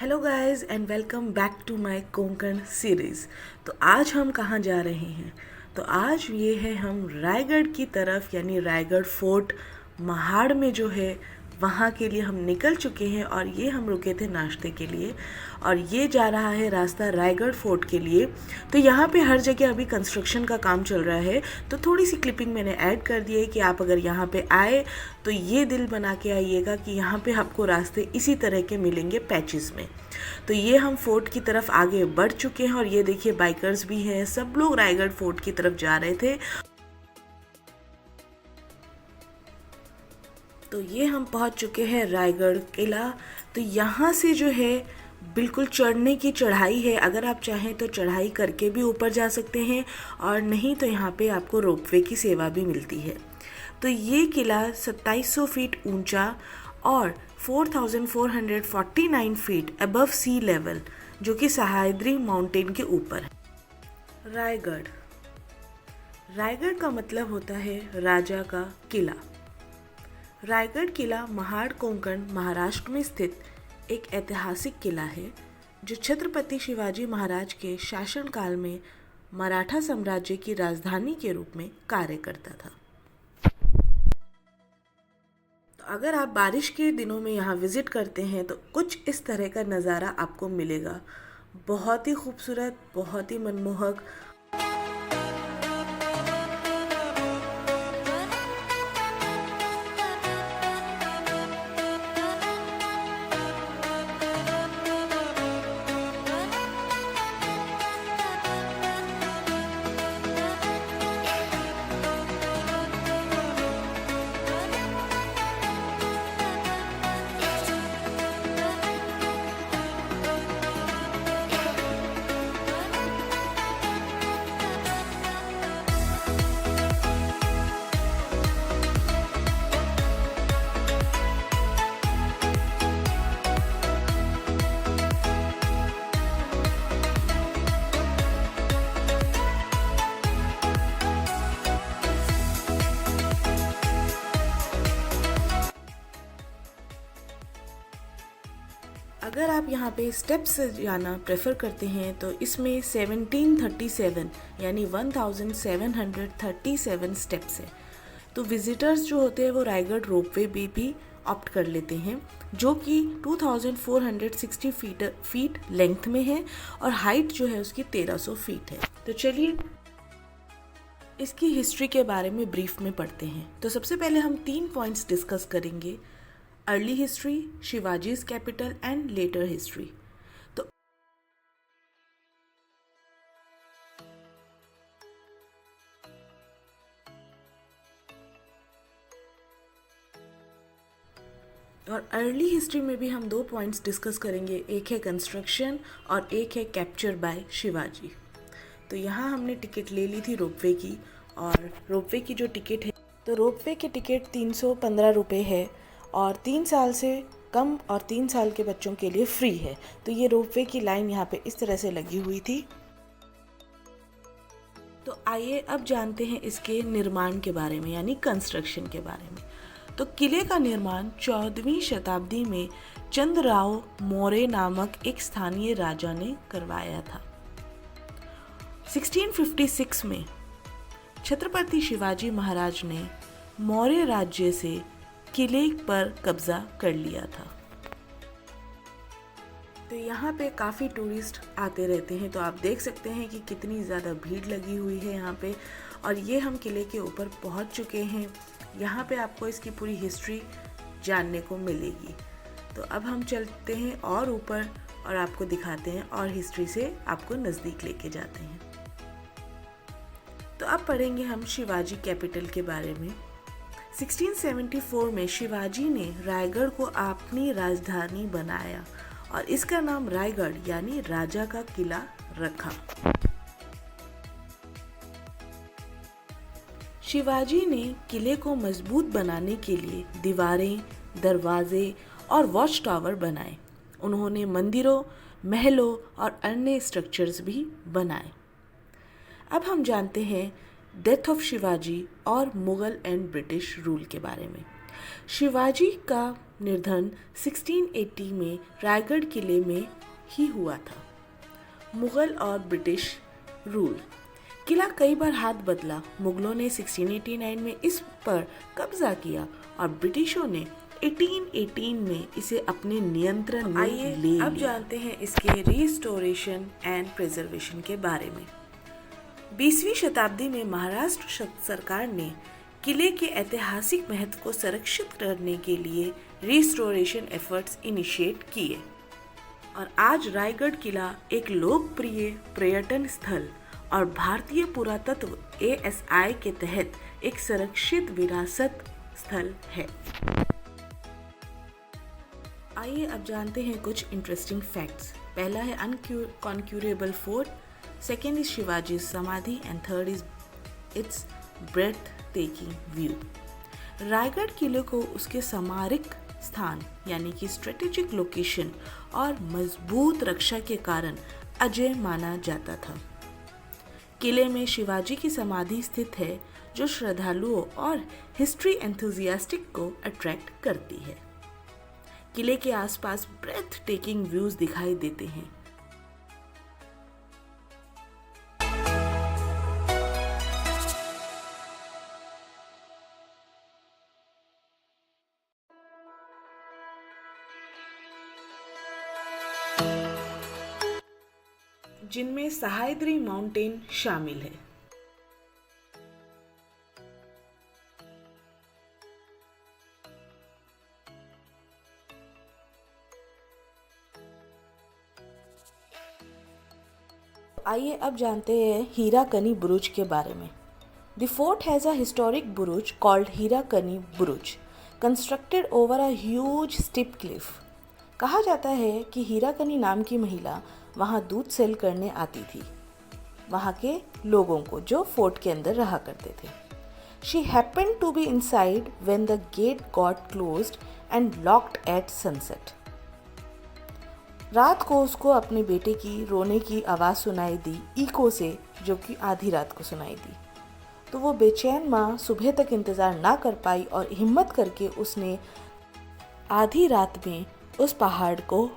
Hello guys and welcome back to my Konkan series. तो आज हम कहाँ जा रहे हैं? तो आज ये है हम रायगढ़ की तरफ, यानी रायगढ़ फोर्ट महाड़ में जो है वहाँ के लिए हम निकल चुके हैं। और ये हम रुके थे नाश्ते के लिए, और ये जा रहा है रास्ता रायगढ़ फोर्ट के लिए। तो यहाँ पे हर जगह अभी कंस्ट्रक्शन का काम चल रहा है, तो थोड़ी सी क्लिपिंग मैंने ऐड कर दी है कि आप अगर यहाँ पे आए तो ये दिल बना के आइएगा कि यहाँ पे आपको रास्ते इसी तरह के मिलेंगे पैचेस में। तो ये हम फोर्ट की तरफ आगे बढ़ चुके हैं, और ये देखिए बाइकर्स भी हैं, सब लोग रायगढ़ फोर्ट की तरफ जा रहे थे। तो ये हम पहुंच चुके हैं रायगढ़ किला। तो यहाँ से जो है बिल्कुल चढ़ने की चढ़ाई है, अगर आप चाहें तो चढ़ाई करके भी ऊपर जा सकते हैं, और नहीं तो यहाँ पे आपको रोपवे की सेवा भी मिलती है। तो ये किला 2700 फीट ऊंचा और 4449 फीट अबव सी लेवल, जो कि सह्याद्री माउंटेन के ऊपर है। रायगढ़, रायगढ़ का मतलब होता है राजा का किला। रायगढ़ किला महाड़ कोंकण महाराष्ट्र में स्थित एक ऐतिहासिक किला है, जो छत्रपति शिवाजी महाराज के शासनकाल में मराठा साम्राज्य की राजधानी के रूप में कार्य करता था। तो अगर आप बारिश के दिनों में यहाँ विजिट करते हैं तो कुछ इस तरह का नज़ारा आपको मिलेगा। बहुत ही खूबसूरत, बहुत ही मनमोहक। अगर आप यहाँ पे स्टेप्स से जाना प्रेफर करते हैं तो इसमें 1737 यानी 1737 स्टेप्स है। तो विजिटर्स जो होते हैं वो रायगढ़ रोपवे भी ऑप्ट कर लेते हैं, जो कि 2460 फीट लेंथ में है, और हाइट जो है उसकी 1300 फीट है। तो चलिए इसकी हिस्ट्री के बारे में ब्रीफ में पढ़ते हैं। तो सबसे पहले हम 3 पॉइंट्स डिस्कस करेंगे: early history, Shivaji's capital and later history. तो और अर्ली हिस्ट्री में भी हम 2 पॉइंट्स डिस्कस करेंगे, एक है कंस्ट्रक्शन और एक है कैप्चर बाय शिवाजी। तो यहाँ हमने टिकट ले ली थी रोपवे की, और रोपवे की जो टिकट है, तो रोपवे की टिकट 315 रुपये है, और 3 साल से कम और 3 साल के बच्चों के लिए फ्री है। तो ये रोपवे की लाइन यहाँ पे इस तरह से लगी हुई थी। तो आइए अब जानते हैं इसके निर्माण के बारे में, यानी कंस्ट्रक्शन के बारे में। तो किले का निर्माण 14वीं शताब्दी में चंद्रराव मौर्य नामक एक स्थानीय राजा ने करवाया था। 1656 में छत्रपति शिवाजी महाराज ने मौर्य राज्य से किले पर कब्जा कर लिया था। तो यहाँ पे काफ़ी टूरिस्ट आते रहते हैं, तो आप देख सकते हैं कि कितनी ज़्यादा भीड़ लगी हुई है यहाँ पे। और ये हम किले के ऊपर पहुँच चुके हैं। यहाँ पे आपको इसकी पूरी हिस्ट्री जानने को मिलेगी। तो अब हम चलते हैं और ऊपर, और आपको दिखाते हैं, और हिस्ट्री से आपको नज़दीक लेके जाते हैं। तो अब पढ़ेंगे हम शिवाजी कैपिटल के बारे में। 1674 में शिवाजी ने रायगढ़ को अपनी राजधानी बनाया, और इसका नाम रायगढ़ यानी राजा का किला रखा। शिवाजी ने किले को मजबूत बनाने के लिए दीवारें, दरवाजे और वॉच टावर बनाए। उन्होंने मंदिरों, महलों और अन्य स्ट्रक्चर्स भी बनाए। अब हम जानते हैं डेथ ऑफ शिवाजी और मुगल एंड ब्रिटिश रूल के बारे में। शिवाजी का निधन 1680 में रायगढ़ किले में ही हुआ था। मुगल और ब्रिटिश रूल। किला कई बार हाथ बदला। मुगलों ने 1689 में इस पर कब्जा किया और ब्रिटिशों ने 1818 में इसे अपने नियंत्रण में ले लिया। अब जानते हैं इसके रिस्टोरेशन एंड प्रिजर्वेशन के बारे में। 20वीं शताब्दी में महाराष्ट्र सरकार ने किले के ऐतिहासिक महत्व को संरक्षित करने के लिए रिस्टोरेशन एफर्ट्स इनिशिएट किए और आज रायगढ़ किला एक लोकप्रिय पर्यटन स्थल और भारतीय पुरातत्व ASI के तहत एक संरक्षित विरासत स्थल है। आइए अब जानते हैं कुछ इंटरेस्टिंग फैक्ट्स। पहला है अनकॉन्क्यूरेबल फोर्ट, सेकेंड इज शिवाजी समाधि and third is it's breath taking view. Raigarh किले को उसके स्मारक स्थान यानी कि स्ट्रेटेजिक लोकेशन और मजबूत रक्षा के कारण अजेय माना जाता था। किले में शिवाजी की समाधि स्थित है जो श्रद्धालुओं और हिस्ट्री एंथुजियास्टिक को अट्रैक्ट करती है। किले के आसपास ब्रेथ टेकिंग व्यूज दिखाई देते हैं। जिनमें सह्याद्री माउंटेन शामिल है। आइए अब जानते हैं हीराकनी बुरुज के बारे में। The fort has a historic बुरुज कॉल्ड हीराकनी बुरुज constructed over a huge steep cliff. कहा जाता है कि हीराकनी नाम की महिला वहाँ दूध सेल करने आती थी वहाँ के लोगों को जो फोर्ट के अंदर रहा करते थे। She happened to be inside when the gate got closed and locked at sunset. रात को उसको अपने बेटे की रोने की आवाज़ सुनाई दी इको से, जो कि आधी रात को सुनाई दी। तो वो बेचैन माँ सुबह तक इंतज़ार ना कर पाई और हिम्मत करके उसने आधी रात में उस पहाड़ को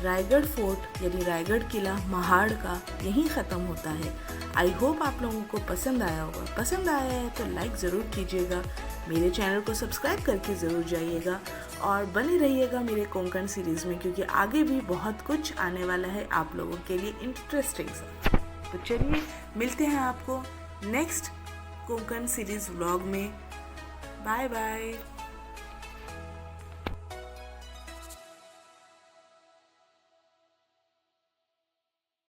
रायगढ़ फोर्ट यानी रायगढ़ किला महाड़ का यहीं ख़त्म होता है। आई होप आप लोगों को पसंद आया होगा। पसंद आया है तो लाइक ज़रूर कीजिएगा, मेरे चैनल को सब्सक्राइब करके ज़रूर जाइएगा और बने रहिएगा मेरे कोंकण सीरीज़ में, क्योंकि आगे भी बहुत कुछ आने वाला है आप लोगों के लिए इंटरेस्टिंग सा। तो चलिए मिलते हैं आपको नेक्स्ट कोंकण सीरीज़ व्लॉग में। Bye bye.